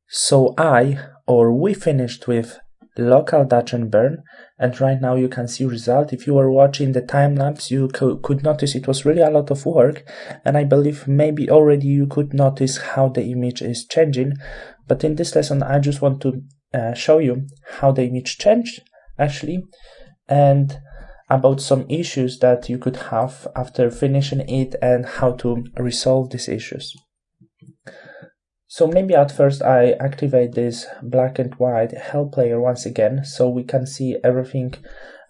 So we finished with local Dutch and burn, and right now you can see result. If you were watching the time lapse, you could notice it was really a lot of work, and I believe maybe already you could notice how the image is changing. But in this lesson I just want to show you how the image changed actually, and about some issues that you could have after finishing it and how to resolve these issues. So maybe at first I activate this black and white help layer once again so we can see everything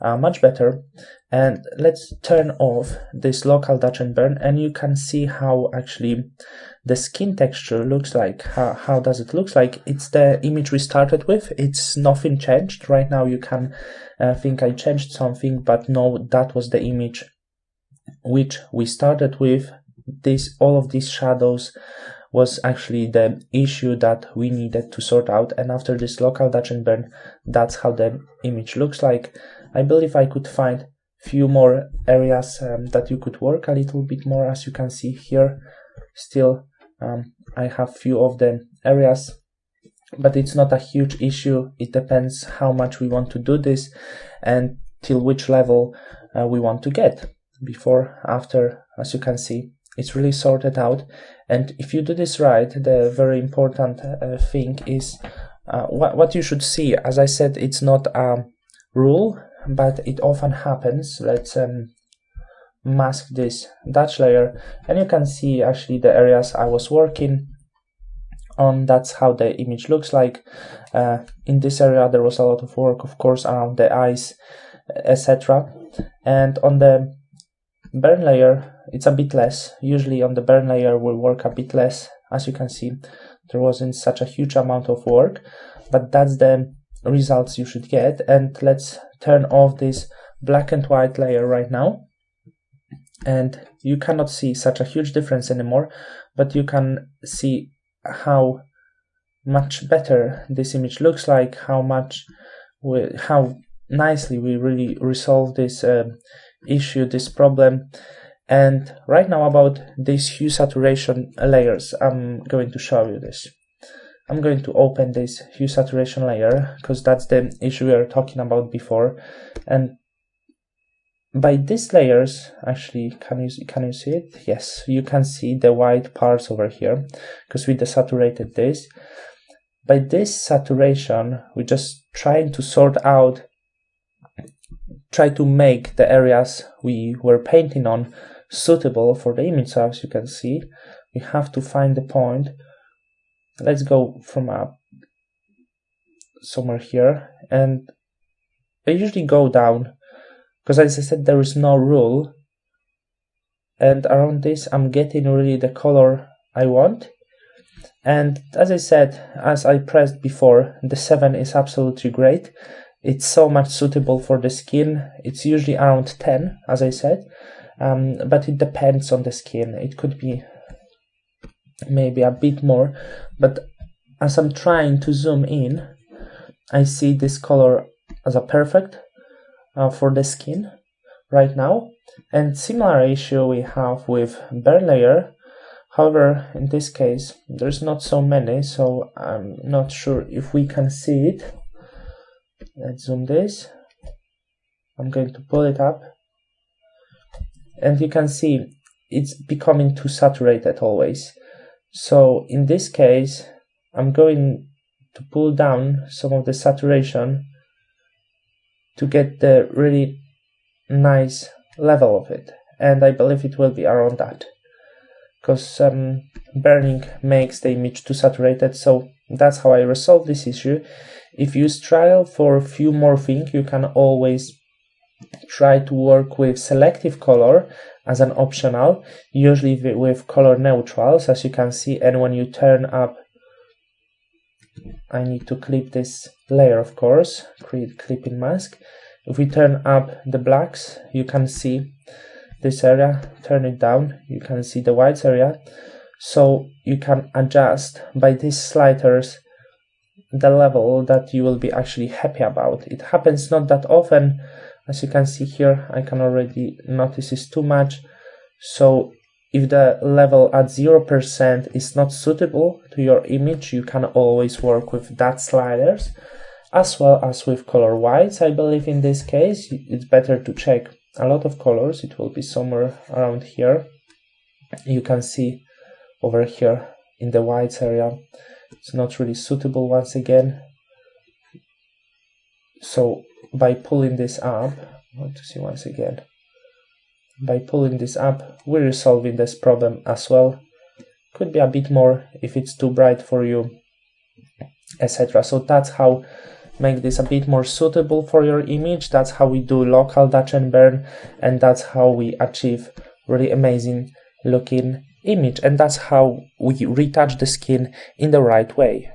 much better, and let's turn off this local Dutch and burn, and you can see how actually the skin texture looks like. How does it look like? It's the image we started with. It's nothing changed. Right now you can think I changed something, but no, that was the image which we started with. All of these shadows was actually the issue that we needed to sort out, and after this local Dutch and burn, that's how the image looks like. I believe I could find few more areas that you could work a little bit more. As you can see here, still I have few of the areas, but it's not a huge issue. It depends how much we want to do this and till which level we want to get. Before, after, as you can see, it's really sorted out. And if you do this right, the very important thing is what you should see. As I said, it's not a rule, but it often happens. Let's mask this Dutch layer, and you can see actually the areas I was working on. That's how the image looks like. In this area there was a lot of work, of course, around the eyes, etc. And on the burn layer it's a bit less. Usually on the burn layer we'll work a bit less. As you can see, there wasn't such a huge amount of work, but that's the results you should get. And let's turn off this black and white layer right now, and you cannot see such a huge difference anymore, but you can see how much better this image looks like, how nicely we really resolved this issue, this problem. And right now about these hue saturation layers, I'm going to show you this. I'm going to open this hue saturation layer because that's the issue we were talking about before. And by these layers, actually, can you see it? Yes, you can see the white parts over here because we desaturated this. By this saturation, we're just trying to sort out, try to make the areas we were painting on suitable for the image. So as you can see, we have to find the point. Let's go from somewhere here, and I usually go down because, as I said, there is no rule, and around this I'm getting really the color I want. And as I said, as I pressed before, the 7 is absolutely great. It's so much suitable for the skin. It's usually around 10, as I said, but it depends on the skin. It could be maybe a bit more, but as I'm trying to zoom in, I see this color as a perfect for the skin right now. And similar issue we have with burn layer. However, in this case there's not so many, so I'm not sure if we can see it. Let's zoom this. I'm going to pull it up, and you can see it's becoming too saturated always. So in this case I'm going to pull down some of the saturation to get the really nice level of it, and I believe it will be around that because burning makes the image too saturated. So that's how I resolve this issue. If you struggle for a few more things, you can always try to work with selective color as an optional, usually with color neutrals, as you can see. And when you turn up, I need to clip this layer, of course, create clipping mask. If we turn up the blacks, you can see this area. Turn it down, you can see the whites area. So you can adjust by these sliders the level that you will be actually happy about. It happens not that often. As you can see here, I can already notice it's too much. So if the level at 0% is not suitable to your image, you can always work with dot sliders, as well as with color whites. I believe in this case it's better to check a lot of colors. It will be somewhere around here. You can see over here in the whites area it's not really suitable once again. So by pulling this up, I want to see once again, by pulling this up, we're resolving this problem as well. Could be a bit more if it's too bright for you, etc. So that's how make this a bit more suitable for your image. That's how we do local dodge and burn, and that's how we achieve really amazing looking image, and that's how we retouch the skin in the right way.